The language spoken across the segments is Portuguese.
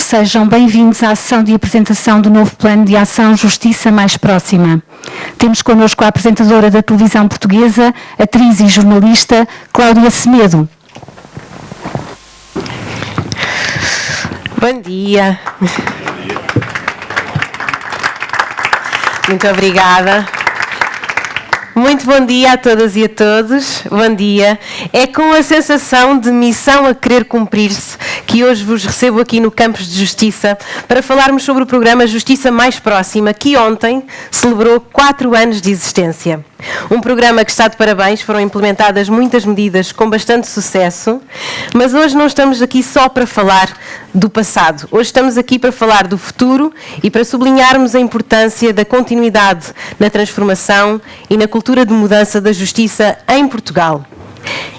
sejam bem-vindos à sessão de apresentação do novo Plano de Ação Justiça Mais Próxima. Temos connosco a apresentadora da televisão portuguesa, atriz e jornalista, Cláudia Semedo. Bom dia. Muito obrigada. Muito bom dia a todas e a todos. Bom dia. É com a sensação de missão a querer cumprir-se que hoje vos recebo aqui no Campus de Justiça para falarmos sobre o programa Justiça Mais Próxima, que ontem celebrou 4 anos de existência. Um programa que está de parabéns, foram implementadas muitas medidas com bastante sucesso, mas hoje não estamos aqui só para falar do passado. Hoje estamos aqui para falar do futuro e para sublinharmos a importância da continuidade na transformação e na cultura de mudança da justiça em Portugal.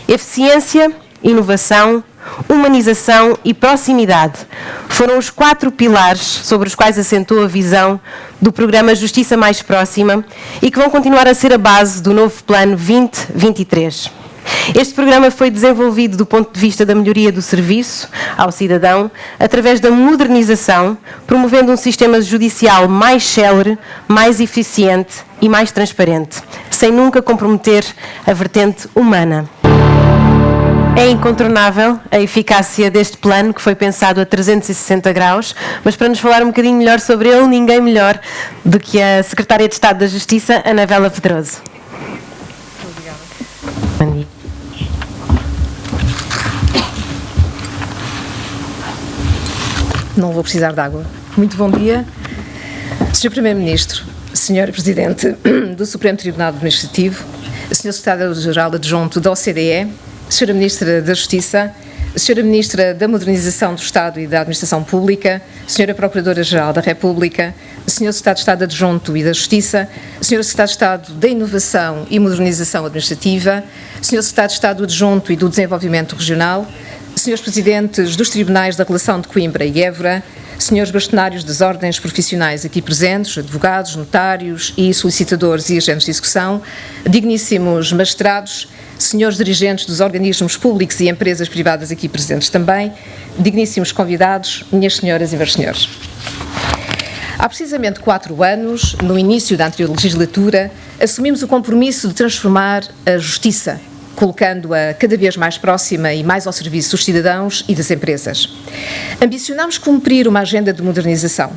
Eficiência, inovação, humanização e proximidade foram os 4 pilares sobre os quais assentou a visão do programa Justiça Mais Próxima e que vão continuar a ser a base do novo Plano 2023. Este programa foi desenvolvido do ponto de vista da melhoria do serviço ao cidadão, através da modernização, promovendo um sistema judicial mais célere, mais eficiente e mais transparente, sem nunca comprometer a vertente humana. É incontornável a eficácia deste plano, que foi pensado a 360 graus, mas para nos falar um bocadinho melhor sobre ele, ninguém melhor do que a Secretária de Estado da Justiça, Anabela Pedroso. Obrigada. Bom dia. Não vou precisar de água. Muito bom dia, Sr. Primeiro-Ministro, Sr. Presidente do Supremo Tribunal Administrativo, Sr. Secretário-Geral Adjunto da OCDE, Sra. Ministra da Justiça, Sra. Ministra da Modernização do Estado e da Administração Pública, Sra. Procuradora-Geral da República, Sr. Secretário de Estado Adjunto e da Justiça, Sr. Secretário de Estado da Inovação e Modernização Administrativa, Sr. Secretário de Estado Adjunto e do Desenvolvimento Regional, Srs. Presidentes dos Tribunais da Relação de Coimbra e Évora, Srs. Bastonários das Ordens Profissionais aqui presentes, advogados, notários e solicitadores e agentes de execução, digníssimos magistrados, senhores dirigentes dos organismos públicos e empresas privadas aqui presentes também, digníssimos convidados, minhas senhoras e meus senhores. Há precisamente 4 anos, no início da anterior legislatura, assumimos o compromisso de transformar a justiça, colocando-a cada vez mais próxima e mais ao serviço dos cidadãos e das empresas. Ambicionámos cumprir uma agenda de modernização,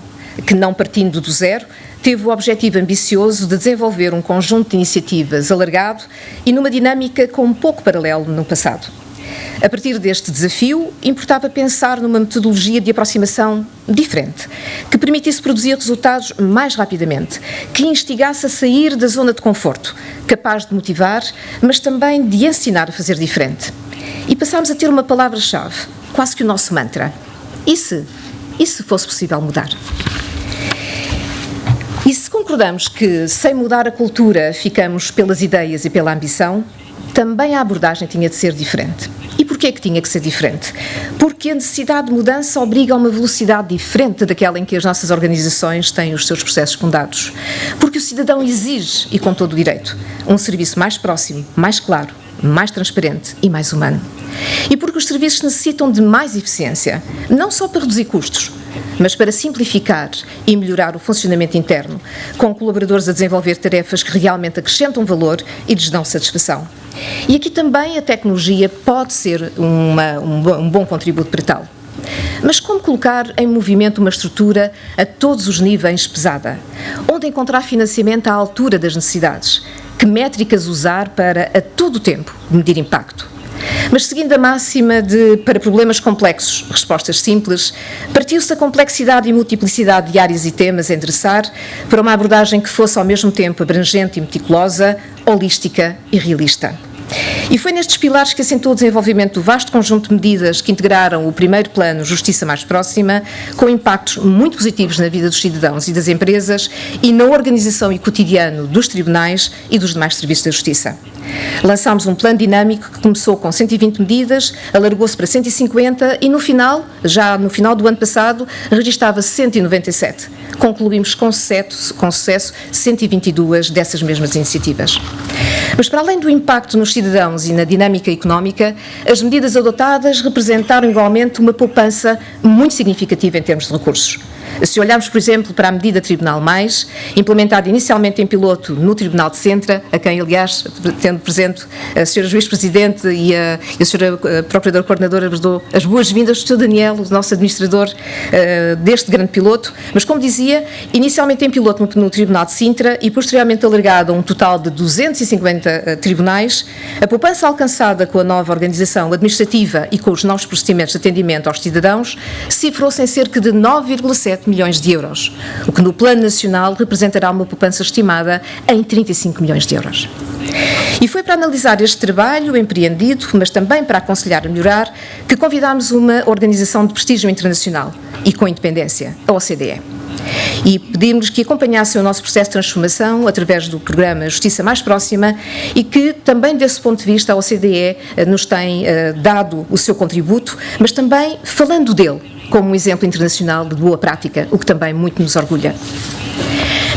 que, não partindo do zero, teve o objetivo ambicioso de desenvolver um conjunto de iniciativas alargado e numa dinâmica com um pouco paralelo no passado. A partir deste desafio, importava pensar numa metodologia de aproximação diferente, que permitisse produzir resultados mais rapidamente, que instigasse a sair da zona de conforto, capaz de motivar, mas também de ensinar a fazer diferente. E passámos a ter uma palavra-chave, quase que o nosso mantra. E se fosse possível mudar? E se concordamos que, sem mudar a cultura, ficamos pelas ideias e pela ambição, também a abordagem tinha de ser diferente. E porquê que tinha que ser diferente? Porque a necessidade de mudança obriga a uma velocidade diferente daquela em que as nossas organizações têm os seus processos fundados. Porque o cidadão exige, e com todo o direito, um serviço mais próximo, mais claro, mais transparente e mais humano. E porque os serviços necessitam de mais eficiência, não só para reduzir custos, mas para simplificar e melhorar o funcionamento interno, com colaboradores a desenvolver tarefas que realmente acrescentam valor e lhes dão satisfação. E aqui também a tecnologia pode ser um bom contributo para tal. Mas como colocar em movimento uma estrutura a todos os níveis pesada? Onde encontrar financiamento à altura das necessidades? Que métricas usar para, a todo o tempo, medir impacto? Mas seguindo a máxima de, para problemas complexos, respostas simples, partiu-se a complexidade e multiplicidade de áreas e temas a endereçar para uma abordagem que fosse ao mesmo tempo abrangente e meticulosa, holística e realista. E foi nestes pilares que assentou o desenvolvimento do vasto conjunto de medidas que integraram o primeiro plano Justiça Mais Próxima, com impactos muito positivos na vida dos cidadãos e das empresas e na organização e cotidiano dos tribunais e dos demais serviços da justiça. Lançámos um plano dinâmico que começou com 120 medidas, alargou-se para 150 e no final, já no final do ano passado, registava 197. Concluímos com sucesso 122 dessas mesmas iniciativas. Mas para além do impacto nos cidadãos e na dinâmica económica, as medidas adotadas representaram igualmente uma poupança muito significativa em termos de recursos. Se olharmos, por exemplo, para a medida Tribunal Mais, implementada inicialmente em piloto no Tribunal de Sintra, a quem, aliás, tendo presente a Sra. Juiz-Presidente e a Sra. Procuradora-Coordenadora, vos dou as boas-vindas, o Sr. Daniel, o nosso administrador deste grande piloto, mas, como dizia, inicialmente em piloto no Tribunal de Sintra e posteriormente alargado a um total de 250 tribunais, a poupança alcançada com a nova organização administrativa e com os novos procedimentos de atendimento aos cidadãos cifrou-se em cerca de 9,7 milhões de euros, o que no plano nacional representará uma poupança estimada em 35 milhões de euros. E foi para analisar este trabalho empreendido, mas também para aconselhar a melhorar, que convidámos uma organização de prestígio internacional e com independência, a OCDE. E pedimos-lhes que acompanhassem o nosso processo de transformação através do programa Justiça Mais Próxima e que também desse ponto de vista a OCDE nos tem dado o seu contributo, mas também falando dele como um exemplo internacional de boa prática, o que também muito nos orgulha.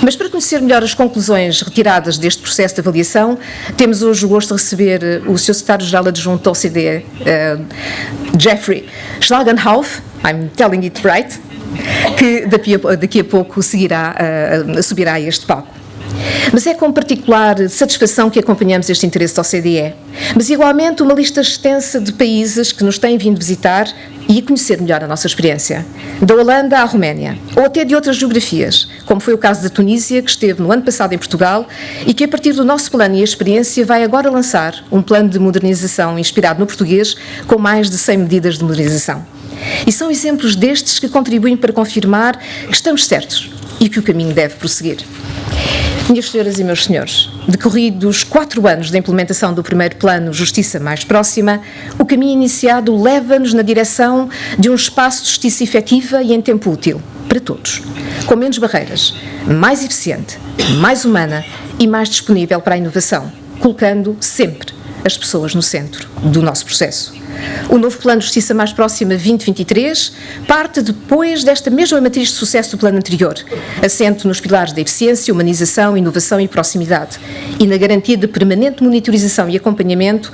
Mas para conhecer melhor as conclusões retiradas deste processo de avaliação, temos hoje o gosto de receber o Sr. Secretário-Geral Adjunto da OCDE, Jeffrey Schlagenhoff, I'm telling it right, que daqui a pouco subirá a este palco. Mas é com particular satisfação que acompanhamos este interesse da OCDE, mas igualmente uma lista extensa de países que nos têm vindo visitar e a conhecer melhor a nossa experiência, da Holanda à Roménia, ou até de outras geografias, como foi o caso da Tunísia, que esteve no ano passado em Portugal e que a partir do nosso plano e experiência vai agora lançar um plano de modernização inspirado no português com mais de 100 medidas de modernização. E são exemplos destes que contribuem para confirmar que estamos certos e que o caminho deve prosseguir. Minhas senhoras e meus senhores, decorridos 4 anos da implementação do primeiro plano Justiça Mais Próxima, o caminho iniciado leva-nos na direção de um espaço de justiça efetiva e em tempo útil, para todos, com menos barreiras, mais eficiente, mais humana e mais disponível para a inovação, colocando sempre as pessoas no centro do nosso processo. O novo Plano de Justiça Mais Próxima 2023 parte depois desta mesma matriz de sucesso do plano anterior, assento nos pilares da eficiência, humanização, inovação e proximidade e na garantia de permanente monitorização e acompanhamento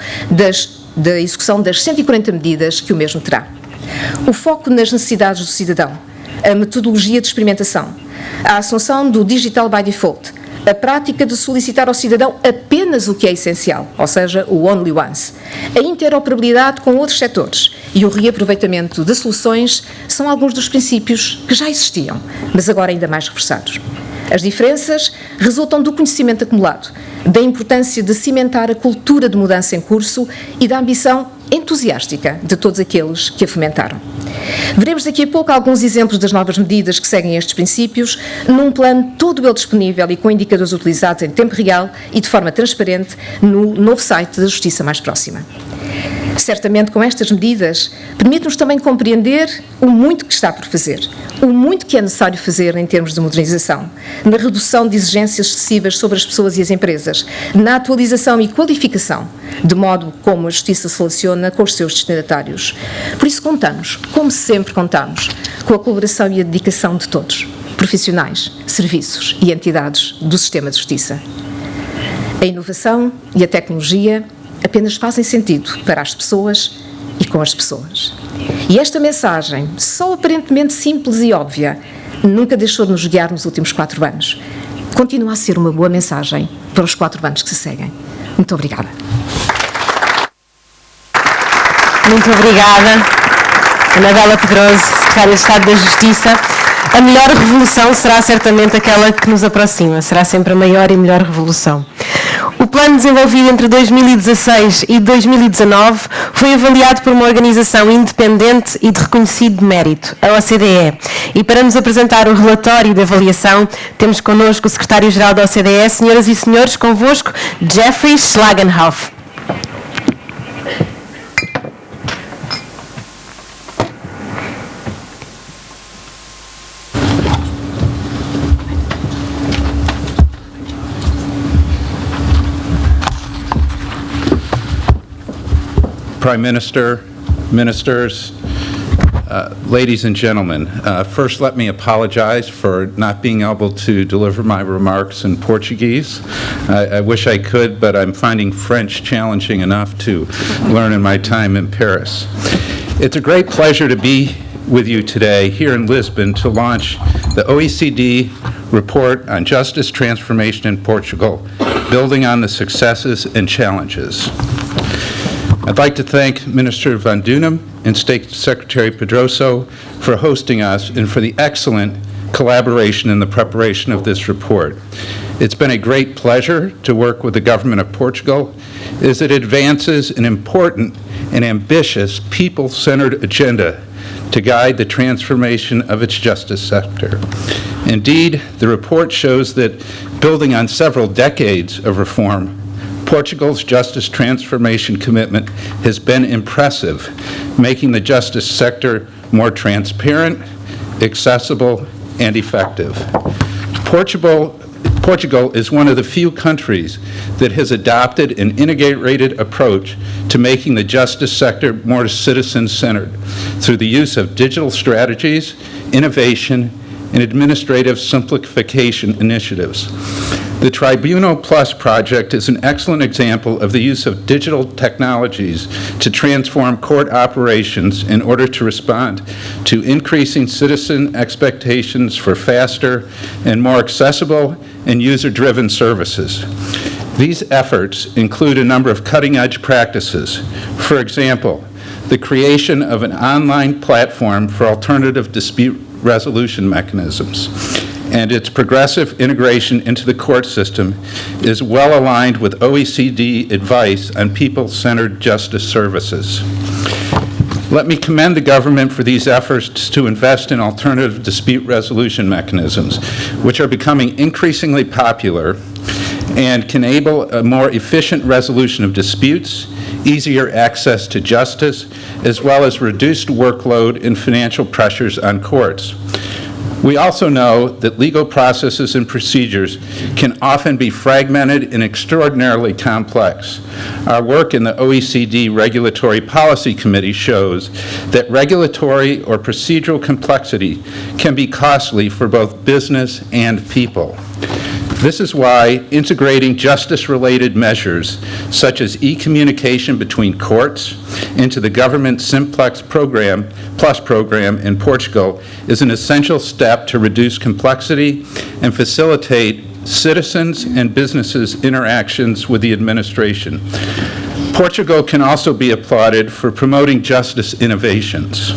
da execução das 140 medidas que o mesmo terá. O foco nas necessidades do cidadão, a metodologia de experimentação, a assunção do Digital by Default, a prática de solicitar ao cidadão apenas o que é essencial, ou seja, o only once, a interoperabilidade com outros setores e o reaproveitamento de soluções são alguns dos princípios que já existiam, mas agora ainda mais reforçados. As diferenças resultam do conhecimento acumulado, da importância de cimentar a cultura de mudança em curso e da ambição entusiástica de todos aqueles que a fomentaram. Veremos daqui a pouco alguns exemplos das novas medidas que seguem estes princípios, num plano todo ele disponível e com indicadores utilizados em tempo real e de forma transparente no novo site da Justiça Mais Próxima. Certamente, com estas medidas, permite-nos também compreender o muito que está por fazer, o muito que é necessário fazer em termos de modernização, na redução de exigências excessivas sobre as pessoas e as empresas, na atualização e qualificação, de modo como a Justiça se relaciona com os seus destinatários. Por isso contamos, como sempre contamos, com a colaboração e a dedicação de todos, profissionais, serviços e entidades do sistema de justiça. A inovação e a tecnologia apenas fazem sentido para as pessoas e com as pessoas. E esta mensagem, só aparentemente simples e óbvia, nunca deixou de nos guiar nos últimos 4 anos. Continua a ser uma boa mensagem para os 4 anos que se seguem. Muito obrigada. Muito obrigada, Anabela Pedroso, Secretária de Estado da Justiça. A melhor revolução será certamente aquela que nos aproxima, será sempre a maior e melhor revolução. O plano desenvolvido entre 2016 e 2019 foi avaliado por uma organização independente e de reconhecido mérito, a OCDE. E para nos apresentar o relatório de avaliação, temos connosco o Secretário-Geral da OCDE. Senhoras e senhores, convosco, Jeffrey Schlagenhoff. Prime Minister, ministers, ladies and gentlemen, first let me apologize for not being able to deliver my remarks in Portuguese. I wish I could, but I'm finding French challenging enough to learn in my time in Paris. It's a great pleasure to be with you today here in Lisbon to launch the OECD report on justice transformation in Portugal, building on the successes and challenges. I'd like to thank Minister Van Dunham and State Secretary Pedroso for hosting us and for the excellent collaboration in the preparation of this report. It's been a great pleasure to work with the Government of Portugal as it advances an important and ambitious people-centered agenda to guide the transformation of its justice sector. Indeed, the report shows that building on several decades of reform, Portugal's justice transformation commitment has been impressive, making the justice sector more transparent, accessible, and effective. Portugal is one of the few countries that has adopted an integrated approach to making the justice sector more citizen-centered through the use of digital strategies, innovation, and administrative simplification initiatives. The Tribunal Plus project is an excellent example of the use of digital technologies to transform court operations in order to respond to increasing citizen expectations for faster and more accessible and user-driven services. These efforts include a number of cutting-edge practices. For example, the creation of an online platform for alternative dispute resolution mechanisms, and its progressive integration into the court system is well aligned with OECD advice on people-centered justice services. Let me commend the government for these efforts to invest in alternative dispute resolution mechanisms, which are becoming increasingly popular and can enable a more efficient resolution of disputes, easier access to justice, as well as reduced workload and financial pressures on courts. We also know that legal processes and procedures can often be fragmented and extraordinarily complex. Our work in the OECD Regulatory Policy Committee shows that regulatory or procedural complexity can be costly for both business and people. This is why integrating justice-related measures, such as e-communication between courts, into the government Simplex Plus program in Portugal is an essential step to reduce complexity and facilitate citizens' and businesses' interactions with the administration. Portugal can also be applauded for promoting justice innovations,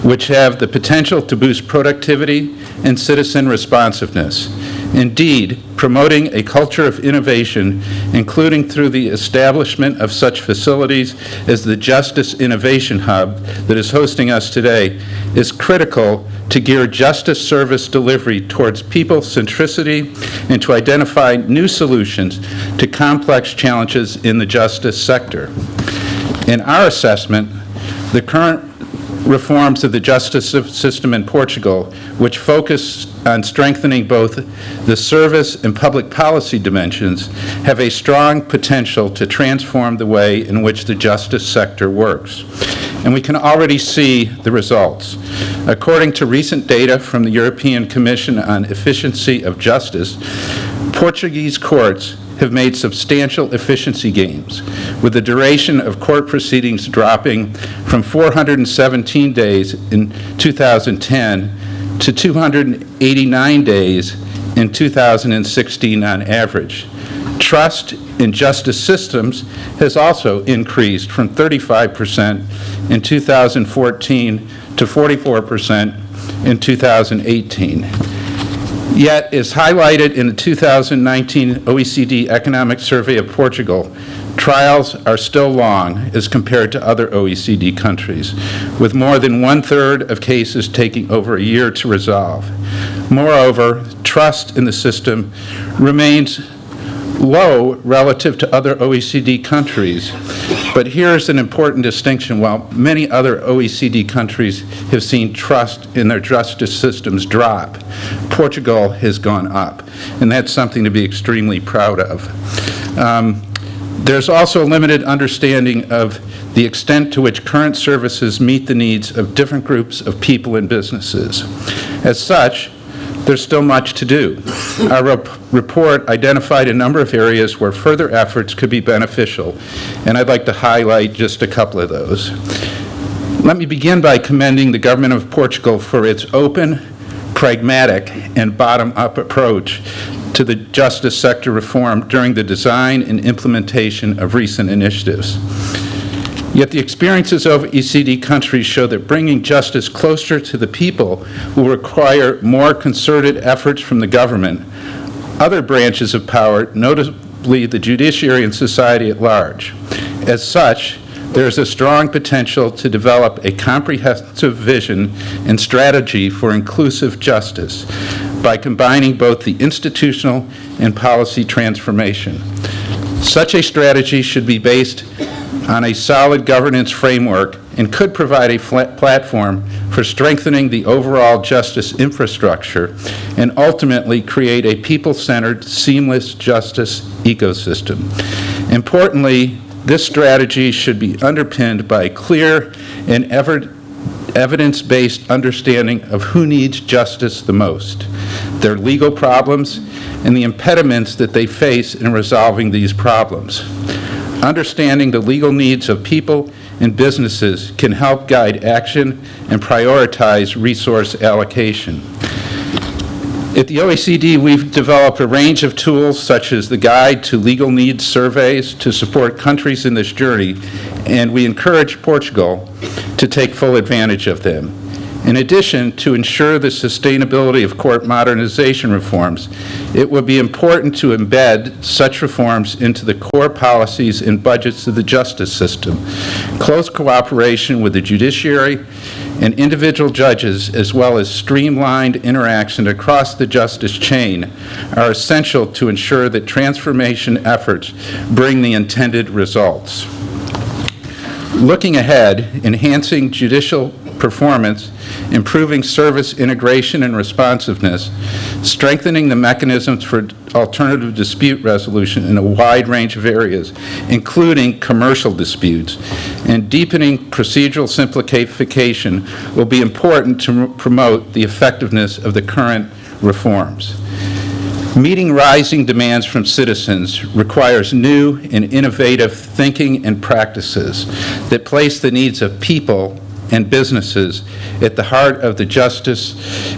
which have the potential to boost productivity and citizen responsiveness. Indeed, promoting a culture of innovation, including through the establishment of such facilities as the Justice Innovation Hub that is hosting us today, is critical to gear justice service delivery towards people centricity and to identify new solutions to complex challenges in the justice sector. In our assessment, the current reforms of the justice system in Portugal, which focus on strengthening both the service and public policy dimensions, have a strong potential to transform the way in which the justice sector works. And we can already see the results. According to recent data from the European Commission on Efficiency of Justice, Portuguese courts have made substantial efficiency gains, with the duration of court proceedings dropping from 417 days in 2010 to 289 days in 2016 on average. Trust in justice systems has also increased from 35% in 2014 to 44% in 2018. Yet, as highlighted in the 2019 OECD Economic Survey of Portugal, trials are still long as compared to other OECD countries, with more than one-third of cases taking over a year to resolve. Moreover, trust in the system remains low relative to other OECD countries. But here's an important distinction. While many other OECD countries have seen trust in their justice systems drop, Portugal has gone up, and that's something to be extremely proud of. There's also a limited understanding of the extent to which current services meet the needs of different groups of people and businesses. As such, there's still much to do. Our report identified a number of areas where further efforts could be beneficial, and I'd like to highlight just a couple of those. Let me begin by commending the government of Portugal for its open, pragmatic, and bottom-up approach to the justice sector reform during the design and implementation of recent initiatives. Yet the experiences of OECD countries show that bringing justice closer to the people will require more concerted efforts from the government, other branches of power, notably the judiciary and society at large. As such, there is a strong potential to develop a comprehensive vision and strategy for inclusive justice by combining both the institutional and policy transformation. Such a strategy should be based on a solid governance framework and could provide a platform for strengthening the overall justice infrastructure and ultimately create a people-centered, seamless justice ecosystem. Importantly, this strategy should be underpinned by a clear and evidence-based understanding of who needs justice the most, their legal problems, and the impediments that they face in resolving these problems. Understanding the legal needs of people and businesses can help guide action and prioritize resource allocation. At the OECD, we've developed a range of tools such as the Guide to Legal Needs Surveys to support countries in this journey, and we encourage Portugal to take full advantage of them. In addition, to ensure the sustainability of court modernization reforms, it would be important to embed such reforms into the core policies and budgets of the justice system. Close cooperation with the judiciary and individual judges, as well as streamlined interaction across the justice chain, are essential to ensure that transformation efforts bring the intended results. Looking ahead, enhancing judicial performance, improving service integration and responsiveness, strengthening the mechanisms for alternative dispute resolution in a wide range of areas, including commercial disputes, and deepening procedural simplification will be important to promote the effectiveness of the current reforms. Meeting rising demands from citizens requires new and innovative thinking and practices that place the needs of people and businesses at the heart of the justice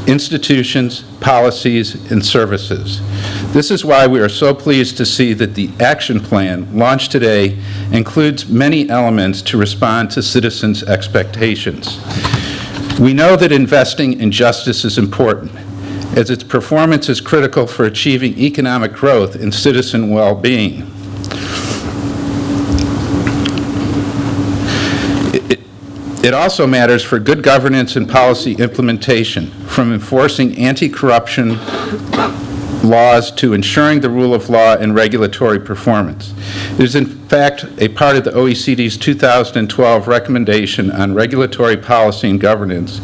institutions, policies, and services. This is why we are so pleased to see that the action plan launched today includes many elements to respond to citizens' expectations. We know that investing in justice is important, as its performance is critical for achieving economic growth and citizen well-being. It also matters for good governance and policy implementation, from enforcing anti-corruption laws to ensuring the rule of law and regulatory performance. It is, in fact, a part of the OECD's 2012 recommendation on regulatory policy and governance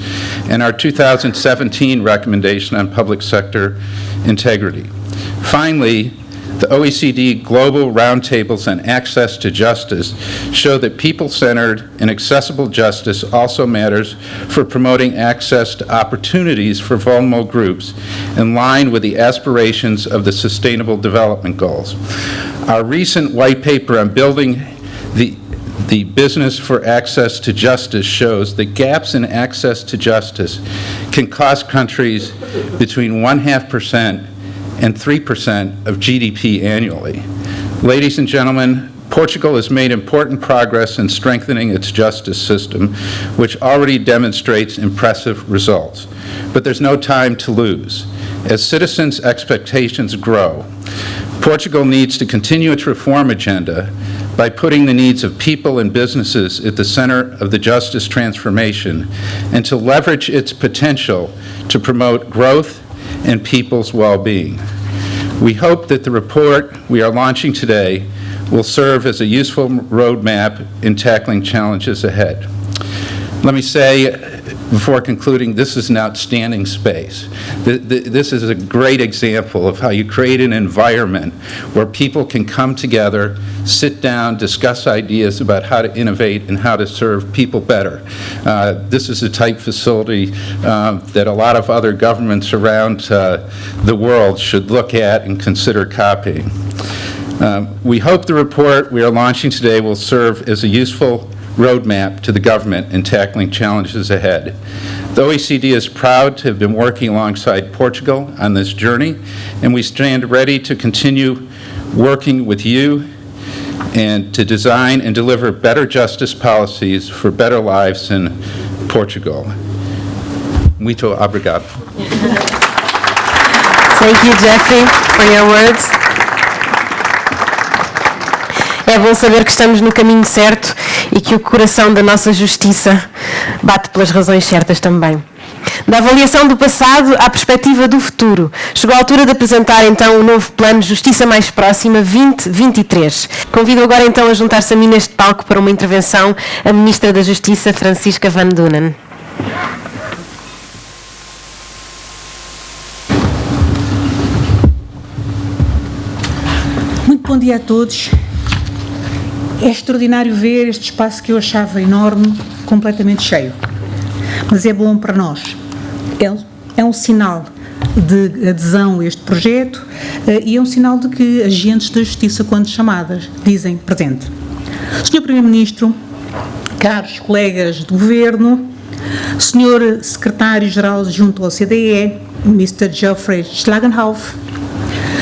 and our 2017 recommendation on public sector integrity. Finally, the OECD Global Roundtables on Access to Justice show that people-centered and accessible justice also matters for promoting access to opportunities for vulnerable groups in line with the aspirations of the Sustainable Development Goals. Our recent white paper on building the business for access to justice shows that gaps in access to justice can cost countries between 0.5% and 3% of GDP annually. Ladies and gentlemen, Portugal has made important progress in strengthening its justice system, which already demonstrates impressive results. But there's no time to lose. As citizens' expectations grow, Portugal needs to continue its reform agenda by putting the needs of people and businesses at the center of the justice transformation and to leverage its potential to promote growth and people's well-being. We hope that the report we are launching today will serve as a useful roadmap in tackling challenges ahead. Let me say, before concluding, this is an outstanding space. This is a great example of how you create an environment where people can come together, sit down, discuss ideas about how to innovate and how to serve people better. This is a type facility that a lot of other governments around the world should look at and consider copying. We hope the report we are launching today will serve as a useful roadmap to the government in tackling challenges ahead. The OECD is proud to have been working alongside Portugal on this journey, and we stand ready to continue working with you and to design and deliver better justice policies for better lives in Portugal. Muito obrigado. Thank you, Jeffrey, for your words. É bom saber que estamos no caminho certo e que o coração da nossa justiça bate pelas razões certas também. Da avaliação do passado à perspectiva do futuro, chegou a altura de apresentar então o novo plano Justiça Mais Próxima 2023. Convido agora então a juntar-se a mim neste palco para uma intervenção a Ministra da Justiça, Francisca Van Dunen. Muito bom dia a todos. É extraordinário ver este espaço que eu achava enorme, completamente cheio. Mas é bom para nós. É um sinal de adesão a este projeto e é um sinal de que agentes da Justiça, quando chamadas, dizem presente. Sr. Primeiro-Ministro, caros colegas do Governo, Sr. Secretário-Geral junto ao OCDE, Mr. Geoffrey Schlagenhoff,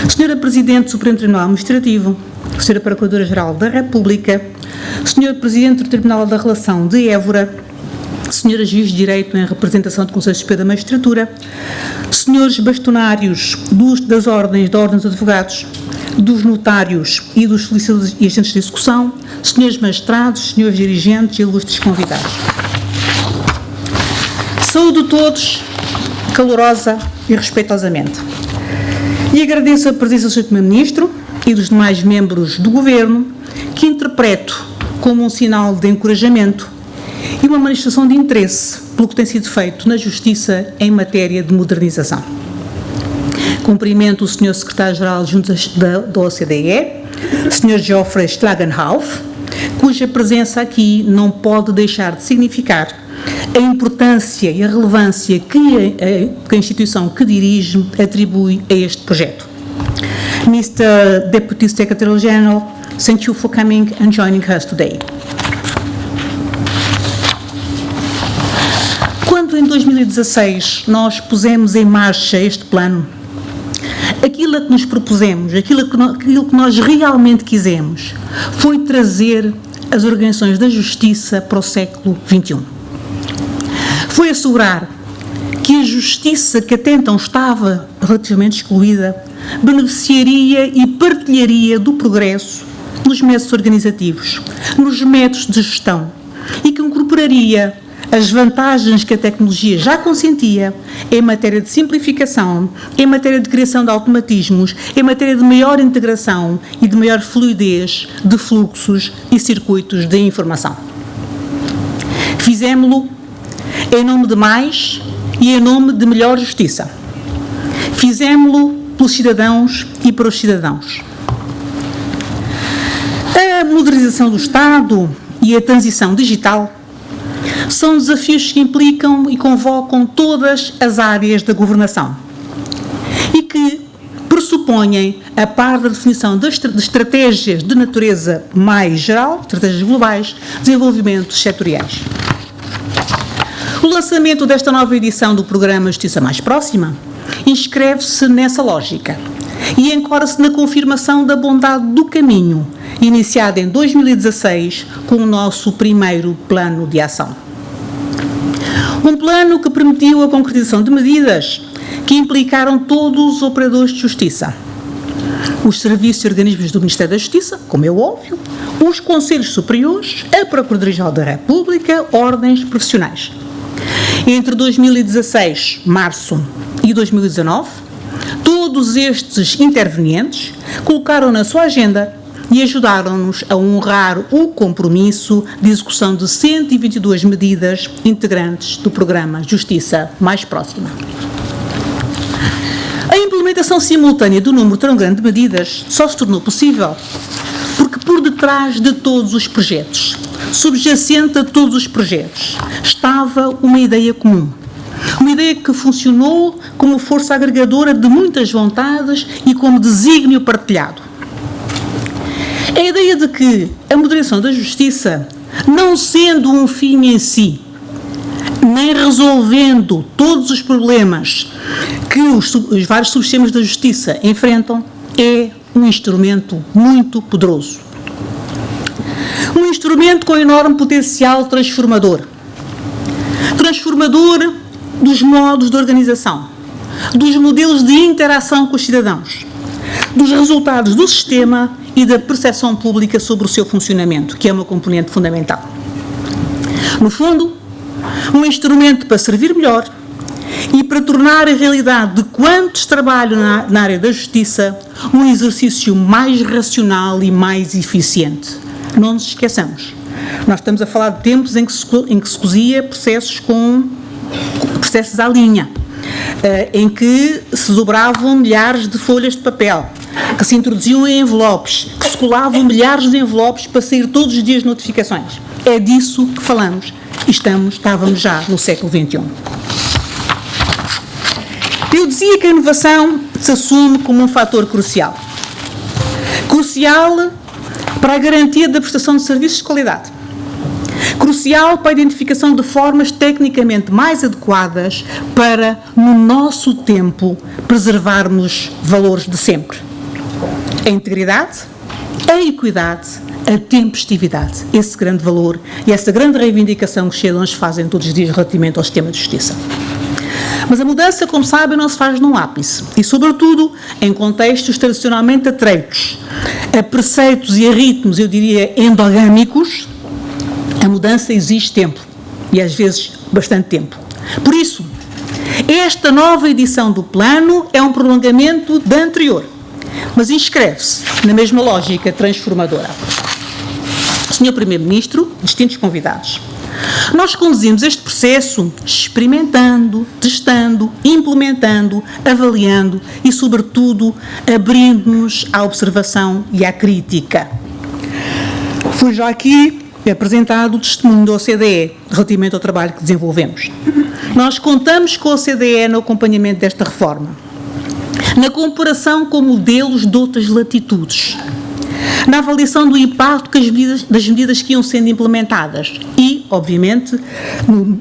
Sra. Presidente do Supremo Tribunal Administrativo, Sra. Procuradora-Geral da República, Sr. Presidente do Tribunal da Relação de Évora, Sra. Juiz de Direito em representação do Conselho Superior da Magistratura, Srs. Bastonários das Ordens dos Advogados, dos Notários e dos Solicitadores e Agentes de Execução, Srs. Magistrados, Srs. Dirigentes e ilustres convidados. Saúdo todos, calorosa e respeitosamente. E agradeço a presença do Sr. Primeiro-Ministro e dos demais membros do Governo, que interpreto como um sinal de encorajamento e uma manifestação de interesse pelo que tem sido feito na Justiça em matéria de modernização. Cumprimento o Sr. Secretário-Geral junto da OCDE, Sr. Geoffrey Schlagenhoff, cuja presença aqui não pode deixar de significar a importância e a relevância que a instituição que dirige atribui a este projeto. Mr. Deputy Secretary-General, thank you for coming and joining us today. Quando em 2016 nós pusemos em marcha este plano, aquilo a que nos propusemos, aquilo que nós realmente quisemos, foi trazer as organizações da justiça para o século XXI. Foi assegurar que a justiça, que até então estava relativamente excluída, beneficiaria e partilharia do progresso nos métodos organizativos, nos métodos de gestão, e que incorporaria as vantagens que a tecnologia já consentia em matéria de simplificação, em matéria de criação de automatismos, em matéria de maior integração e de maior fluidez de fluxos e circuitos de informação. Fizemo-lo em nome de mais e em nome de melhor justiça. Fizemo-lo pelos cidadãos e para os cidadãos. A modernização do Estado e a transição digital são desafios que implicam e convocam todas as áreas da governação e que pressupõem, a par da definição de estratégias de natureza mais geral, estratégias globais, desenvolvimentos setoriais. O lançamento desta nova edição do programa Justiça Mais Próxima inscreve-se nessa lógica e encora-se na confirmação da bondade do caminho iniciado em 2016 com o nosso primeiro plano de ação. Um plano que permitiu a concretização de medidas que implicaram todos os operadores de justiça, os serviços e organismos do Ministério da Justiça, como é óbvio, os Conselhos Superiores, a Procuradoria-Geral da República, ordens profissionais. Entre 2016, março, e 2019, todos estes intervenientes colocaram na sua agenda e ajudaram-nos a honrar o compromisso de execução de 122 medidas integrantes do programa Justiça Mais Próxima. A implementação simultânea do número tão grande de medidas só se tornou possível porque por detrás de todos os projetos, subjacente a todos os projetos, estava uma ideia comum. Uma ideia que funcionou como força agregadora de muitas vontades e como desígnio partilhado. A ideia de que a moderação da justiça, não sendo um fim em si, nem resolvendo todos os problemas que os vários subsistemas da justiça enfrentam, é um instrumento muito poderoso. Um instrumento com enorme potencial transformador. Transformador dos modos de organização, dos modelos de interação com os cidadãos, dos resultados do sistema e da percepção pública sobre o seu funcionamento, que é uma componente fundamental. No fundo, um instrumento para servir melhor e para tornar a realidade de quantos trabalham na área da justiça um exercício mais racional e mais eficiente. Não nos esqueçamos, nós estamos a falar de tempos em que se cozia processos à linha, em que se dobravam milhares de folhas de papel, que se introduziam em envelopes, que se colavam milhares de envelopes para sair todos os dias notificações. É disso que falamos e estávamos já no século XXI. Eu dizia que a inovação se assume como um fator crucial. Crucial para a garantia da prestação de serviços de qualidade. Crucial para a identificação de formas tecnicamente mais adequadas para, no nosso tempo, preservarmos valores de sempre. A integridade, a equidade, a tempestividade. Esse grande valor e essa grande reivindicação que os cidadãos fazem todos os dias relativamente ao sistema de justiça. Mas a mudança, como sabem, não se faz num ápice e, sobretudo, em contextos tradicionalmente atreitos, a preceitos e a ritmos, eu diria, endogâmicos. A mudança exige tempo, e às vezes bastante tempo. Por isso, esta nova edição do plano é um prolongamento da anterior, mas inscreve-se na mesma lógica transformadora. Sr. Primeiro-Ministro, distintos convidados, nós conduzimos este processo experimentando, testando, implementando, avaliando e, sobretudo, abrindo-nos à observação e à crítica. Foi já aqui apresentado o testemunho da OCDE relativamente ao trabalho que desenvolvemos. Nós contamos com a OCDE no acompanhamento desta reforma, na comparação com modelos de outras latitudes, na avaliação do impacto das medidas que iam sendo implementadas e, obviamente,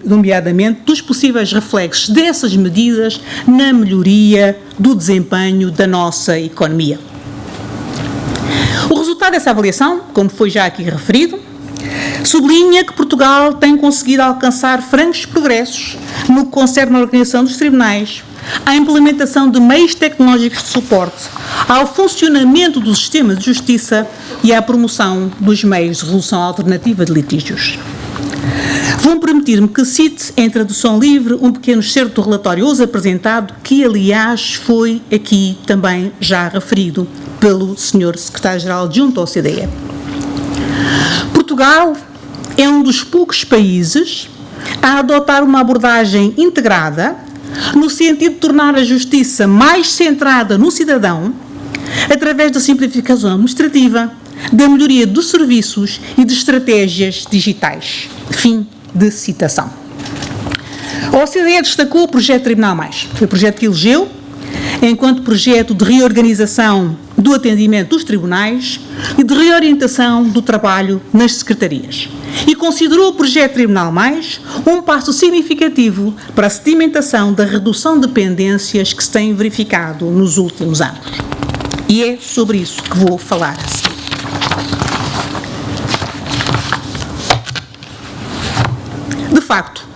nomeadamente, dos possíveis reflexos dessas medidas na melhoria do desempenho da nossa economia. O resultado dessa avaliação, como foi já aqui referido, sublinha que Portugal tem conseguido alcançar francos progressos no que concerne à organização dos tribunais, à implementação de meios tecnológicos de suporte, ao funcionamento do sistema de justiça e à promoção dos meios de resolução alternativa de litígios. Vão permitir-me que cite, em tradução livre, um pequeno excerto do relatório hoje apresentado, que, aliás, foi aqui também já referido pelo Sr. Secretário-Geral Adjunto à OCDE. Portugal é um dos poucos países a adotar uma abordagem integrada no sentido de tornar a justiça mais centrada no cidadão através da simplificação administrativa, da melhoria dos serviços e de estratégias digitais. Fim de citação. A OCDE destacou o projeto Tribunal Mais. Foi o projeto que elegeu enquanto projeto de reorganização do atendimento dos tribunais e de reorientação do trabalho nas secretarias. E considerou o projeto Tribunal Mais um passo significativo para a sedimentação da redução de pendências que se tem verificado nos últimos anos. E é sobre isso que vou falar a seguir. De facto,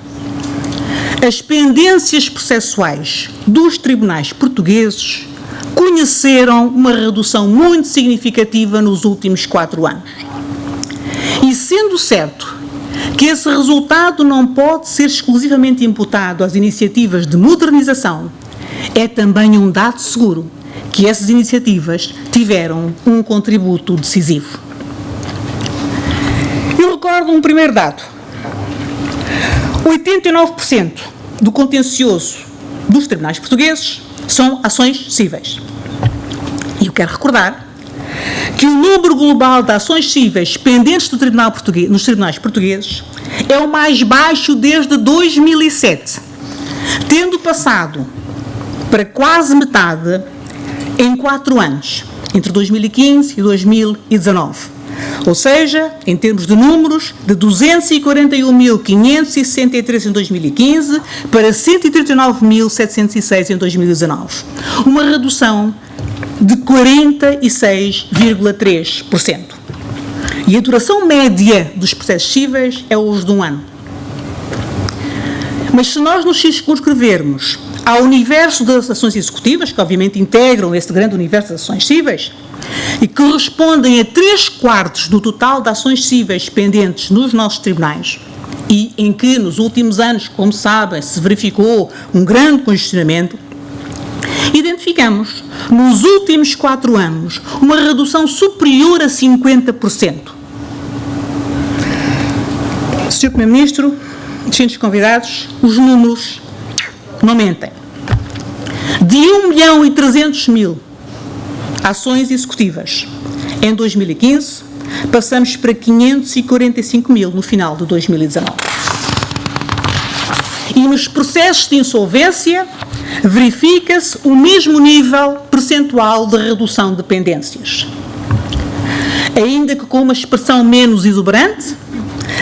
as pendências processuais dos tribunais portugueses conheceram uma redução muito significativa nos últimos 4 anos. E sendo certo que esse resultado não pode ser exclusivamente imputado às iniciativas de modernização, é também um dado seguro que essas iniciativas tiveram um contributo decisivo. Eu recordo um primeiro dado. 89% do contencioso dos tribunais portugueses são ações cíveis. E eu quero recordar que o número global de ações cíveis pendentes do Tribunal Português, nos tribunais portugueses é o mais baixo desde 2007, tendo passado para quase metade em 4 anos, entre 2015 e 2019. Ou seja, em termos de números, de 241.563 em 2015 para 139.706 em 2019. Uma redução de 46,3%. E a duração média dos processos cíveis é hoje de 1 ano. Mas se nós nos circunscrevermos ao universo das ações executivas, que obviamente integram esse grande universo das ações cíveis, e que correspondem a 3/4 do total de ações cíveis pendentes nos nossos tribunais, e em que nos últimos anos, como sabem, se verificou um grande congestionamento, identificamos nos últimos 4 anos uma redução superior a 50%. Sr. Primeiro-Ministro, distintos convidados, os números não mentem. De 1.300.000 ações executivas em 2015, passamos para 545.000 no final de 2019. E nos processos de insolvência, verifica-se o mesmo nível percentual de redução de pendências. Ainda que com uma expressão menos exuberante,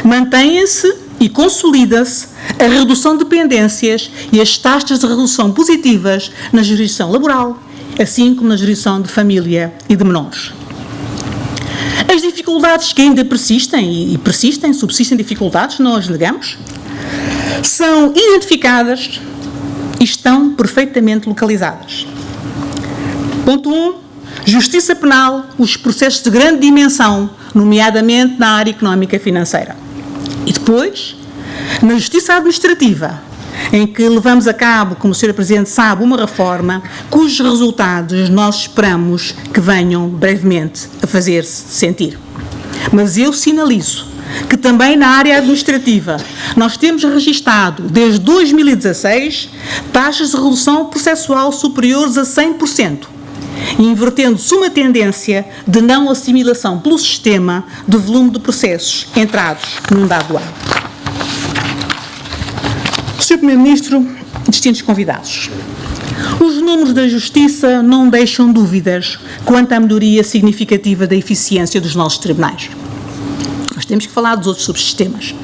mantém-se e consolida-se a redução de pendências e as taxas de redução positivas na jurisdição laboral, assim como na jurisdição de família e de menores. As dificuldades que ainda persistem, subsistem dificuldades, não as negamos, são identificadas e estão perfeitamente localizadas. Ponto 1. Justiça penal, os processos de grande dimensão, nomeadamente na área económica e financeira. E depois, na justiça administrativa, em que levamos a cabo, como a Sra. Presidente sabe, uma reforma cujos resultados nós esperamos que venham brevemente a fazer-se sentir. Mas eu sinalizo que também na área administrativa nós temos registado, desde 2016, taxas de redução processual superiores a 100%, invertendo-se uma tendência de não assimilação pelo sistema do volume de processos entrados num dado ano. Sr. Primeiro-Ministro, distintos convidados, os números da Justiça não deixam dúvidas quanto à melhoria significativa da eficiência dos nossos tribunais. Nós temos que falar dos outros subsistemas.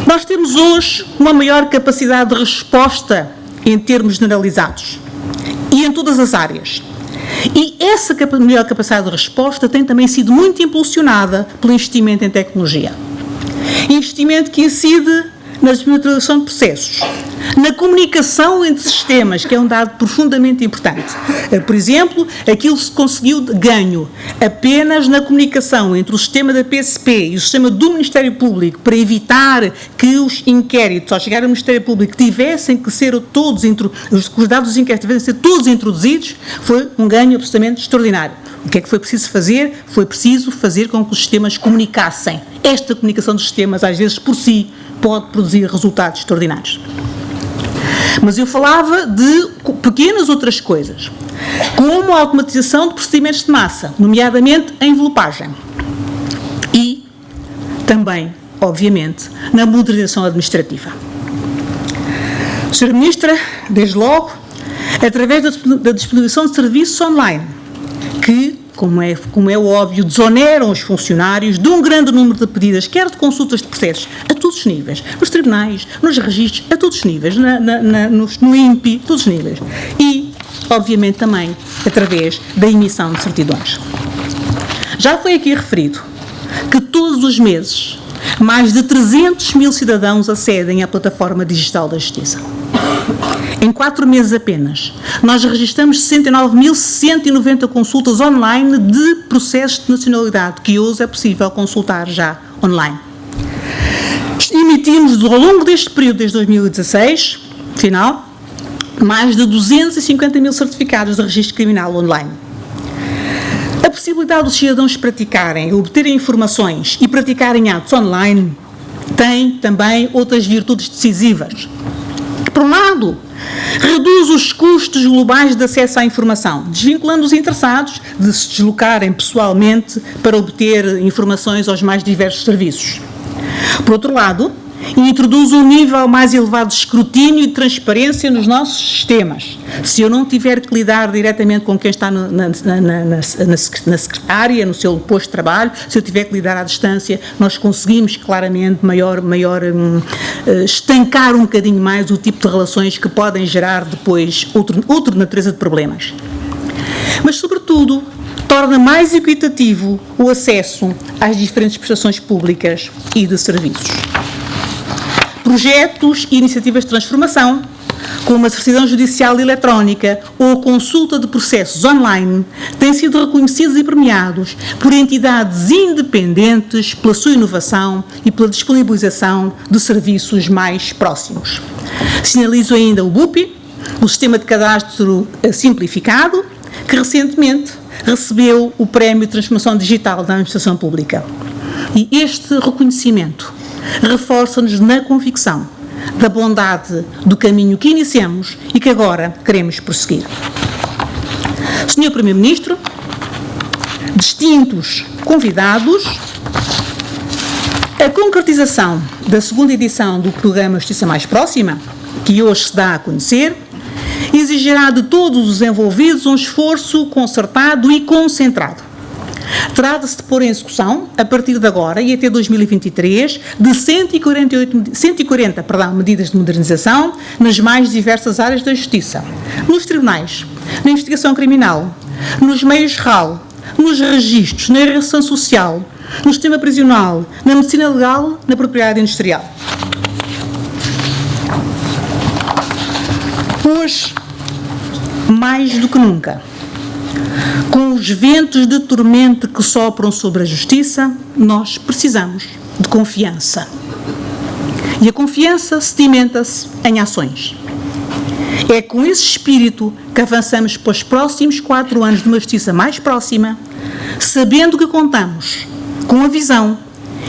Nós temos hoje uma maior capacidade de resposta em termos generalizados e em todas as áreas. E essa melhor capacidade de resposta tem também sido muito impulsionada pelo investimento em tecnologia. Investimento que incide na desmilitarização de processos, na comunicação entre sistemas, que é um dado profundamente importante. Por exemplo, aquilo que se conseguiu de ganho apenas na comunicação entre o sistema da PSP e o sistema do Ministério Público para evitar que os inquéritos, ao chegar ao Ministério Público, tivessem que ser todos, os dados dos inquéritos tivessem que ser todos introduzidos, foi um ganho absolutamente extraordinário. O que é que foi preciso fazer? Foi preciso fazer com que os sistemas comunicassem. Esta comunicação dos sistemas, às vezes, por si, pode produzir resultados extraordinários. Mas eu falava de pequenas outras coisas, como a automatização de procedimentos de massa, nomeadamente a envelopagem. E também, obviamente, na modernização administrativa. Sra. Ministra, desde logo, através da disponibilização de serviços online, que, como é óbvio, desoneram os funcionários de um grande número de pedidas, quer de consultas de processos, a todos os níveis, nos tribunais, nos registros, a todos os níveis, no INPI, todos os níveis. E, obviamente, também através da emissão de certidões. Já foi aqui referido que todos os meses mais de 300.000 cidadãos acedem à plataforma digital da Justiça. Em 4 meses apenas, nós registramos 69.190 consultas online de processos de nacionalidade, que hoje é possível consultar já online. Emitimos, ao longo deste período, desde 2016, final, mais de 250 mil certificados de registro criminal online. A possibilidade dos cidadãos praticarem, obterem informações e praticarem atos online tem também outras virtudes decisivas. Por um lado, reduz os custos globais de acesso à informação, desvinculando os interessados de se deslocarem pessoalmente para obter informações aos mais diversos serviços. Por outro lado, introduz um nível mais elevado de escrutínio e de transparência nos nossos sistemas. Se eu não tiver que lidar diretamente com quem está na secretária, no seu posto de trabalho, se eu tiver que lidar à distância, nós conseguimos claramente estancar um bocadinho mais o tipo de relações que podem gerar depois outra natureza de problemas. Mas, sobretudo, torna mais equitativo o acesso às diferentes prestações públicas e de serviços. Projetos e iniciativas de transformação, como a certidão judicial eletrónica ou a consulta de processos online, têm sido reconhecidos e premiados por entidades independentes pela sua inovação e pela disponibilização de serviços mais próximos. Sinalizo ainda o BUPI, o Sistema de Cadastro Simplificado, que recentemente recebeu o Prémio de Transformação Digital da Administração Pública. E este reconhecimento reforça-nos na convicção da bondade do caminho que iniciamos e que agora queremos prosseguir. Senhor Primeiro-Ministro, distintos convidados, a concretização da segunda edição do programa Justiça Mais Próxima, que hoje se dá a conhecer, exigirá de todos os envolvidos um esforço concertado e concentrado. Trata-se de pôr em execução, a partir de agora e até 2023, de 140 medidas de modernização nas mais diversas áreas da Justiça, nos tribunais, na investigação criminal, nos meios RAL, nos registros, na reação social, no sistema prisional, na medicina legal, na propriedade industrial. Hoje, mais do que nunca, com os ventos de tormento que sopram sobre a justiça, nós precisamos de confiança. E a confiança sedimenta-se em ações. É com esse espírito que avançamos para os próximos 4 anos de uma justiça mais próxima, sabendo que contamos com a visão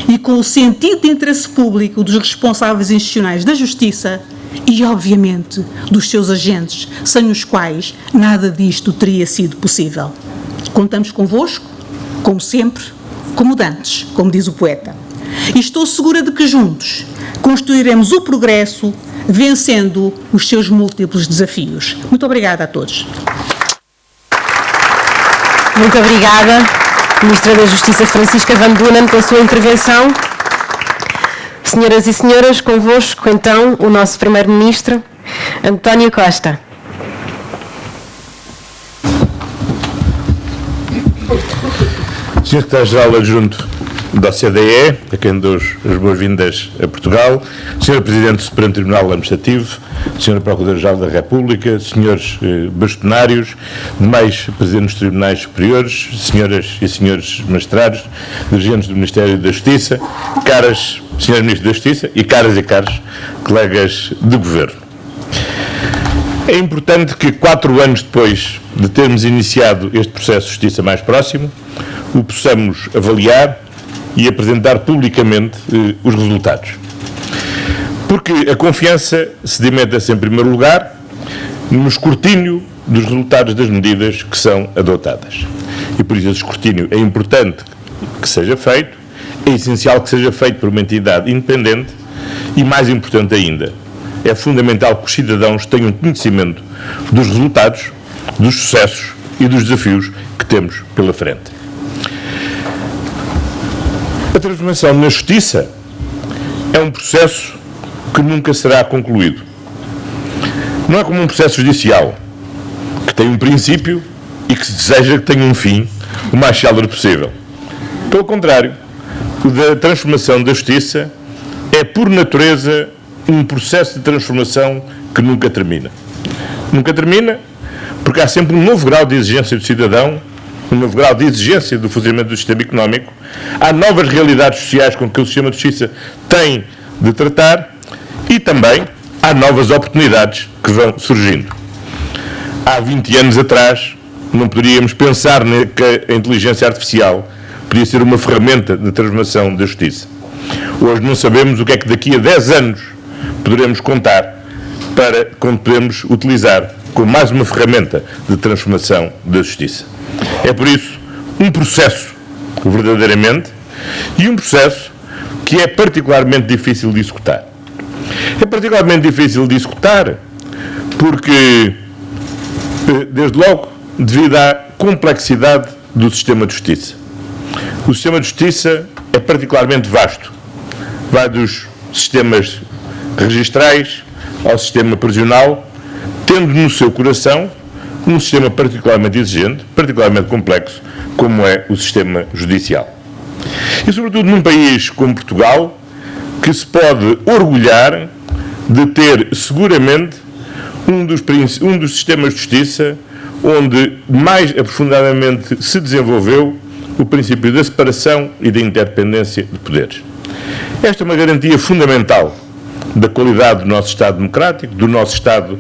e com o sentido de interesse público dos responsáveis institucionais da justiça e, obviamente, dos seus agentes, sem os quais nada disto teria sido possível. Contamos convosco, como sempre, como dantes, como diz o poeta. E estou segura de que juntos construiremos o progresso, vencendo os seus múltiplos desafios. Muito obrigada a todos. Muito obrigada, Ministra da Justiça Francisca Van Dunen, pela sua intervenção. Senhoras e senhores, convosco, então, o nosso Primeiro-Ministro, António Costa. Sr. Secretário-Geral Adjunto da OCDE, a quem dou as boas-vindas a Portugal, Sr. Presidente do Supremo Tribunal Administrativo, Sr. Procurador-Geral da República, Srs. Bastonários, demais Presidentes dos Tribunais Superiores, Senhoras e Senhores Magistrados, dirigentes do Ministério da Justiça, caras Sr. Ministro da Justiça e caras colegas de Governo. É importante que 4 anos depois de termos iniciado este processo de justiça mais próximo, o possamos avaliar e apresentar publicamente os resultados. Porque a confiança sedimenta-se, em primeiro lugar, no escrutínio dos resultados das medidas que são adotadas. E por isso esse escrutínio é importante que seja feito, é essencial que seja feito por uma entidade independente e, mais importante ainda, é fundamental que os cidadãos tenham conhecimento dos resultados, dos sucessos e dos desafios que temos pela frente. A transformação na justiça é um processo que nunca será concluído. Não é como um processo judicial, que tem um princípio e que se deseja que tenha um fim o mais célere possível. Pelo contrário, o da transformação da justiça é, por natureza, um processo de transformação que nunca termina. Nunca termina porque há sempre um novo grau de exigência do cidadão, um novo grau de exigência do funcionamento do sistema económico, há novas realidades sociais com que o sistema de justiça tem de tratar e também há novas oportunidades que vão surgindo. há 20 anos atrás não poderíamos pensar que a inteligência artificial podia ser uma ferramenta de transformação da justiça. Hoje não sabemos o que é que daqui a 10 anos poderemos contar para quando podemos utilizar como mais uma ferramenta de transformação da justiça. É por isso um processo, verdadeiramente, e um processo que é particularmente difícil de executar. É particularmente difícil de executar porque, desde logo, devido à complexidade do sistema de justiça. O sistema de justiça é particularmente vasto. Vai dos sistemas registrais ao sistema prisional, tendo no seu coração um sistema particularmente exigente, particularmente complexo, como é o sistema judicial. E, sobretudo, num país como Portugal, que se pode orgulhar de ter, seguramente, um dos sistemas de justiça onde mais aprofundadamente se desenvolveu o princípio da separação e da interdependência de poderes. Esta é uma garantia fundamental da qualidade do nosso Estado democrático, do nosso Estado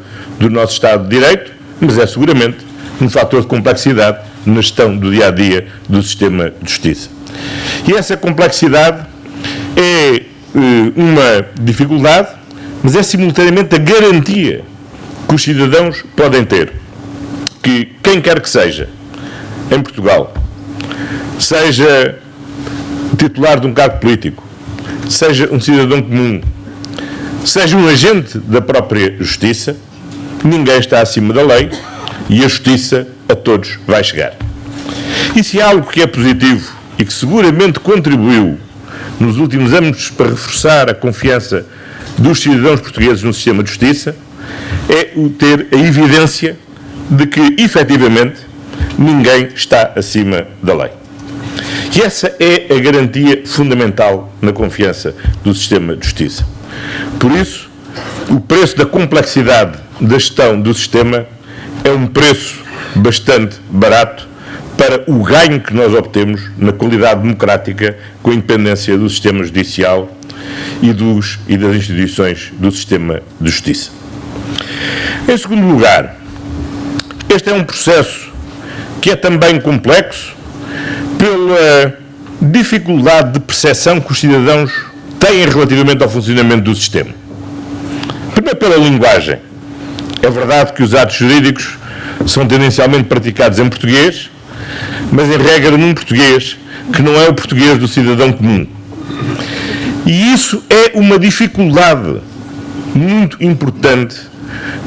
de Direito, mas é seguramente um fator de complexidade na gestão do dia-a-dia do sistema de justiça. E essa complexidade é uma dificuldade, mas é simultaneamente a garantia que os cidadãos podem ter que quem quer que seja, em Portugal, seja titular de um cargo político, seja um cidadão comum, seja um agente da própria justiça, ninguém está acima da lei e a justiça a todos vai chegar. E se há algo que é positivo e que seguramente contribuiu nos últimos anos para reforçar a confiança dos cidadãos portugueses no sistema de justiça, é o ter a evidência de que, efetivamente, ninguém está acima da lei. E essa é a garantia fundamental na confiança do sistema de justiça. Por isso, o preço da complexidade da gestão do sistema é um preço bastante barato para o ganho que nós obtemos na qualidade democrática com a independência do sistema judicial e das instituições do sistema de justiça. Em segundo lugar, este é um processo que é também complexo pela dificuldade de percepção que os cidadãos têm relativamente ao funcionamento do sistema. Primeiro, pela linguagem. É verdade que os atos jurídicos são tendencialmente praticados em português, mas em regra num português que não é o português do cidadão comum. E isso é uma dificuldade muito importante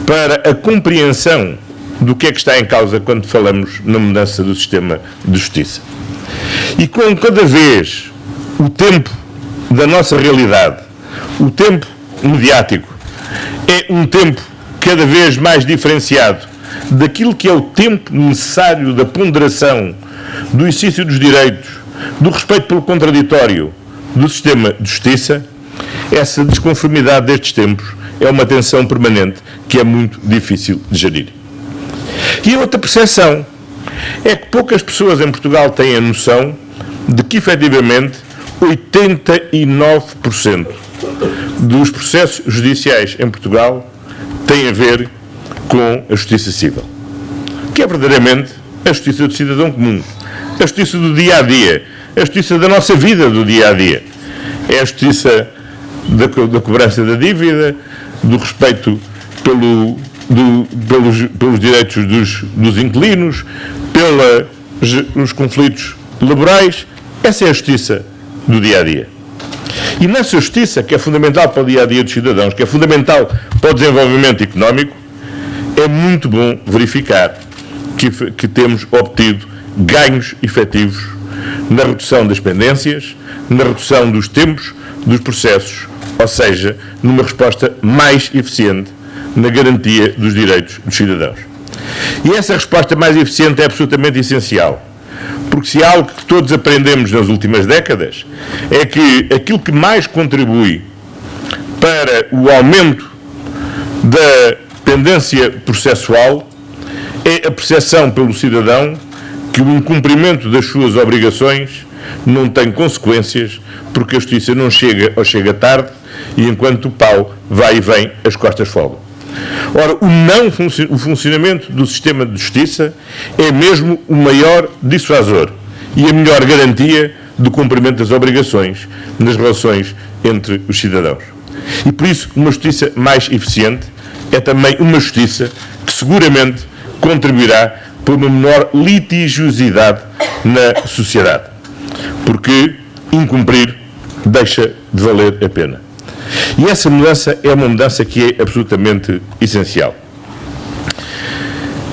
para a compreensão do que é que está em causa quando falamos na mudança do sistema de justiça. E com cada vez o tempo da nossa realidade, o tempo mediático, é um tempo cada vez mais diferenciado daquilo que é o tempo necessário da ponderação, do exercício dos direitos, do respeito pelo contraditório do sistema de justiça, essa desconformidade destes tempos é uma tensão permanente que é muito difícil de gerir. E a outra percepção é que poucas pessoas em Portugal têm a noção de que, efetivamente, 89% dos processos judiciais em Portugal têm a ver com a justiça civil, que é verdadeiramente a justiça do cidadão comum, a justiça do dia-a-dia, a justiça da nossa vida do dia-a-dia. É a justiça da cobrança da dívida, do respeito pelos direitos dos inquilinos, pelos conflitos laborais. Essa é a justiça do dia-a-dia. E nessa justiça, que é fundamental para o dia-a-dia dos cidadãos, que é fundamental para o desenvolvimento económico, é muito bom verificar que temos obtido ganhos efetivos na redução das pendências, na redução dos tempos dos processos, ou seja, numa resposta mais eficiente na garantia dos direitos dos cidadãos. E essa resposta mais eficiente é absolutamente essencial, porque se há algo que todos aprendemos nas últimas décadas, é que aquilo que mais contribui para o aumento da pendência processual é a percepção pelo cidadão que o incumprimento das suas obrigações não tem consequências, porque a justiça não chega ou chega tarde, e enquanto o pau vai e vem, as costas folgam. Ora, o funcionamento do sistema de justiça é mesmo o maior dissuasor e a melhor garantia do cumprimento das obrigações nas relações entre os cidadãos. E por isso, uma justiça mais eficiente é também uma justiça que seguramente contribuirá para uma menor litigiosidade na sociedade, porque incumprir deixa de valer a pena. E essa mudança é uma mudança que é absolutamente essencial.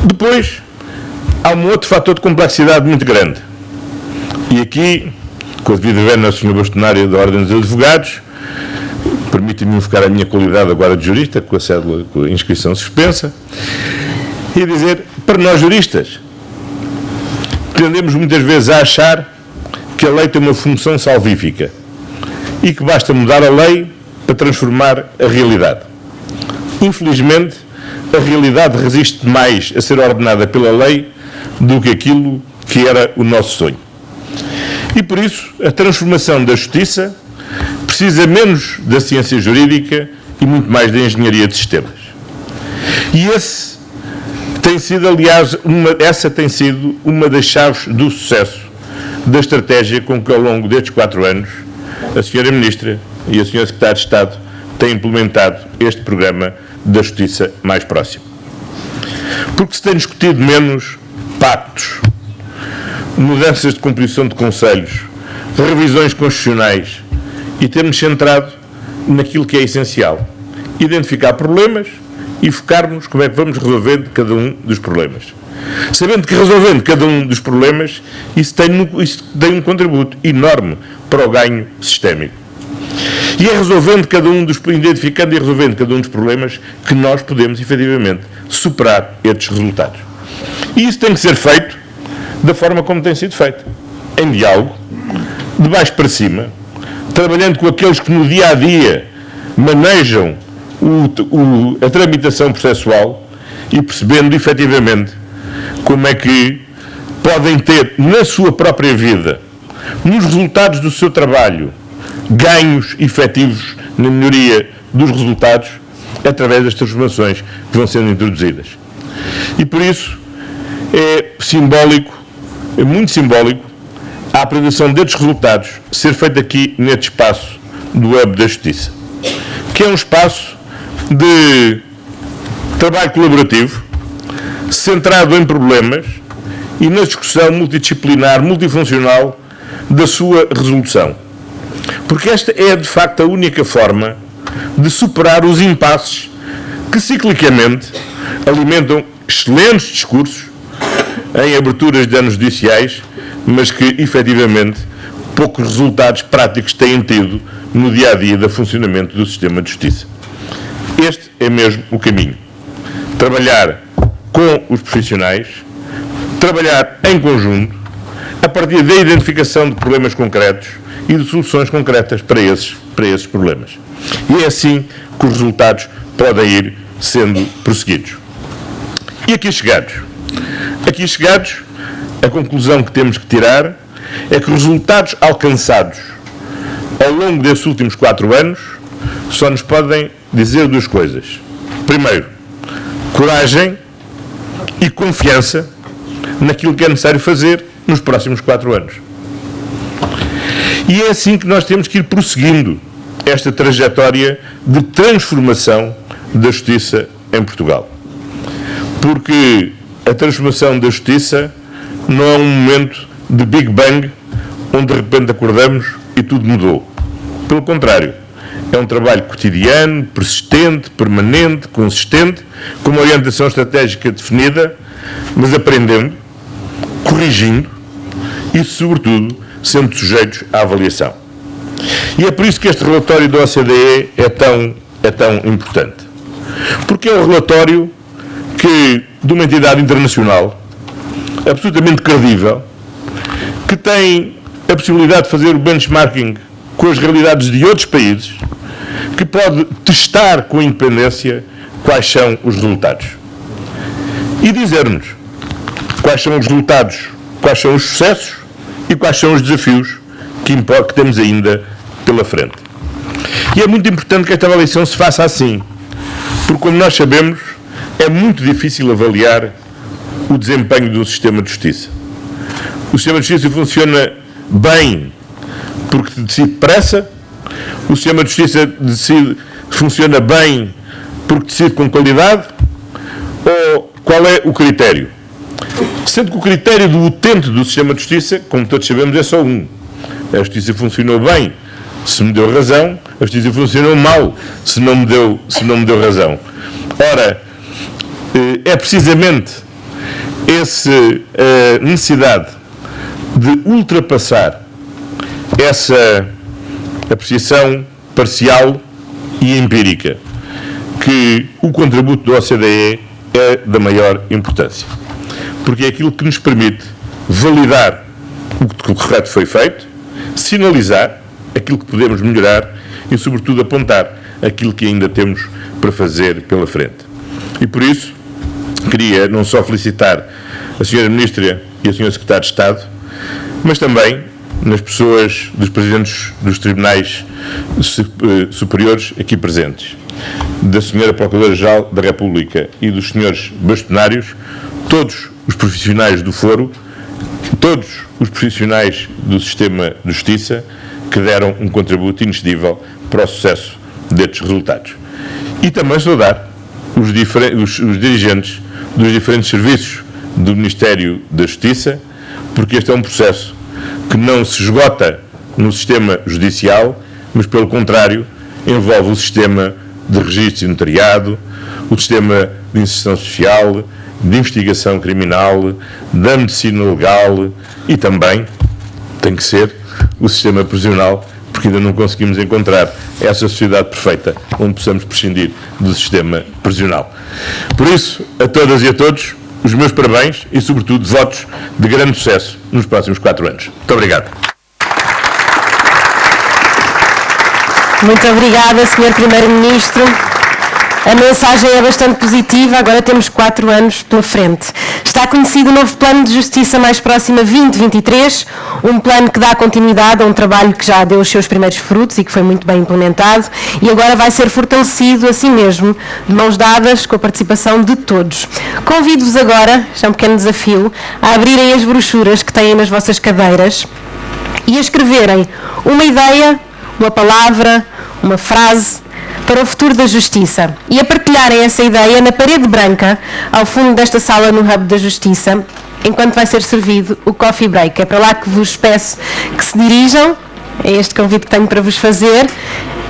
Depois, há um outro fator de complexidade muito grande. E aqui, com a devida vénia ao Sr. Bastonário da Ordem dos Advogados, permite-me invocar a minha qualidade agora de jurista, com a cédula, com a inscrição suspensa, e dizer, para nós juristas, tendemos muitas vezes a achar que a lei tem uma função salvífica e que basta mudar a lei para transformar a realidade. Infelizmente, a realidade resiste mais a ser ordenada pela lei do que aquilo que era o nosso sonho. E por isso, a transformação da justiça precisa menos da ciência jurídica e muito mais da engenharia de sistemas. E essa tem sido uma das chaves do sucesso da estratégia com que, ao longo destes 4 anos, a Sra. Ministra e a Sra. Secretária de Estado têm implementado este programa da justiça mais próxima. Porque se tem discutido menos pactos, mudanças de composição de conselhos, revisões constitucionais, e temos centrado naquilo que é essencial: identificar problemas e focarmos como é que vamos resolvendo cada um dos problemas. Sabendo que resolvendo cada um dos problemas, isso tem um contributo enorme para o ganho sistémico. E é identificando e resolvendo cada um dos problemas que nós podemos, efetivamente, superar estes resultados. E isso tem que ser feito da forma como tem sido feito, em diálogo, de baixo para cima, trabalhando com aqueles que no dia-a-dia manejam a tramitação processual e percebendo, efetivamente, como é que podem ter, na sua própria vida, nos resultados do seu trabalho, ganhos efetivos na melhoria dos resultados através das transformações que vão sendo introduzidas. E por isso é simbólico, é muito simbólico, a apresentação destes resultados ser feita aqui neste espaço do Hub da Justiça, que é um espaço de trabalho colaborativo, centrado em problemas e na discussão multidisciplinar, multifuncional da sua resolução. Porque esta é, de facto, a única forma de superar os impasses que, ciclicamente, alimentam excelentes discursos em aberturas de anos judiciais, mas que, efetivamente, poucos resultados práticos têm tido no dia-a-dia do funcionamento do sistema de justiça. Este é mesmo o caminho. Trabalhar com os profissionais, trabalhar em conjunto, a partir da identificação de problemas concretos e de soluções concretas para esses problemas. E é assim que os resultados podem ir sendo prosseguidos. E aqui chegados, a conclusão que temos que tirar é que os resultados alcançados ao longo destes últimos 4 anos só nos podem dizer 2 coisas. Primeiro, coragem e confiança naquilo que é necessário fazer nos próximos 4 anos. E é assim que nós temos que ir prosseguindo esta trajetória de transformação da justiça em Portugal. Porque a transformação da justiça não é um momento de Big Bang, onde de repente acordamos e tudo mudou. Pelo contrário, é um trabalho cotidiano, persistente, permanente, consistente, com uma orientação estratégica definida, mas aprendendo, corrigindo e, sobretudo, sendo sujeitos à avaliação. E é por isso que este relatório da OCDE é tão importante. Porque é um relatório de uma entidade internacional absolutamente credível, que tem a possibilidade de fazer o benchmarking com as realidades de outros países, que pode testar com independência quais são os resultados. E dizer-nos quais são os resultados, quais são os sucessos e quais são os desafios que temos ainda pela frente. E é muito importante que esta avaliação se faça assim, Porque, como nós sabemos, é muito difícil avaliar o desempenho do sistema de justiça. O sistema de justiça funciona bem porque decide depressa, o sistema de justiça funciona bem porque decide com qualidade, ou qual é o critério? Sendo que o critério do utente do sistema de justiça, como todos sabemos, é só um. A justiça funcionou bem se me deu razão, a justiça funcionou mal se não me deu razão. Ora, é precisamente essa necessidade de ultrapassar essa apreciação parcial e empírica que o contributo do OCDE é da maior importância. Porque é aquilo que nos permite validar o que correto foi feito, sinalizar aquilo que podemos melhorar e, sobretudo, apontar aquilo que ainda temos para fazer pela frente. E, por isso, queria não só felicitar a Sra. Ministra e a Sra. Secretária de Estado, mas também nas pessoas dos presidentes dos tribunais superiores aqui presentes, da Sra. Procuradora-Geral da República e dos Srs. Bastonários, todos os profissionais do foro, todos os profissionais do sistema de justiça que deram um contributo inexcedível para o sucesso destes resultados. E também saudar os dirigentes dos diferentes serviços do Ministério da Justiça, porque este é um processo que não se esgota no sistema judicial, mas, pelo contrário, envolve o sistema de registro e notariado, o sistema de inserção social, de investigação criminal, da medicina legal e também tem que ser o sistema prisional, porque ainda não conseguimos encontrar essa sociedade perfeita onde possamos prescindir do sistema prisional. Por isso, a todas e a todos, os meus parabéns e, sobretudo, votos de grande sucesso nos próximos 4 anos. Muito obrigado. Muito obrigada, Sr. Primeiro-Ministro. A mensagem é bastante positiva, agora temos 4 anos pela frente. Está conhecido o novo Plano de Justiça Mais Próxima 2023, um plano que dá continuidade a um trabalho que já deu os seus primeiros frutos e que foi muito bem implementado e agora vai ser fortalecido assim mesmo, de mãos dadas, com a participação de todos. Convido-vos agora, já é um pequeno desafio, a abrirem as brochuras que têm nas vossas cadeiras e a escreverem uma ideia, uma palavra, uma frase para o futuro da Justiça e a partilharem essa ideia na parede branca ao fundo desta sala no Hub da Justiça, enquanto vai ser servido o coffee break. É para lá que vos peço que se dirijam, é este convite que tenho para vos fazer,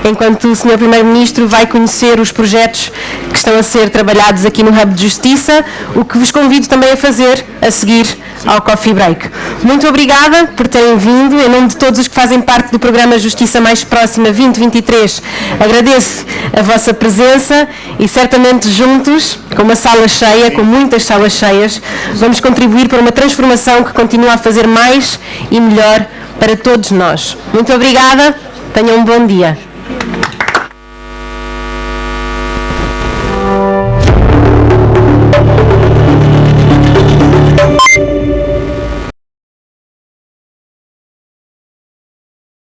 enquanto o Sr. Primeiro-Ministro vai conhecer os projetos que estão a ser trabalhados aqui no Hub de Justiça, o que vos convido também a fazer a seguir ao coffee break. Muito obrigada por terem vindo. Em nome de todos os que fazem parte do programa Justiça Mais Próxima 2023, agradeço a vossa presença e certamente juntos, com uma sala cheia, com muitas salas cheias, vamos contribuir para uma transformação que continua a fazer mais e melhor para todos nós. Muito obrigada, tenham um bom dia.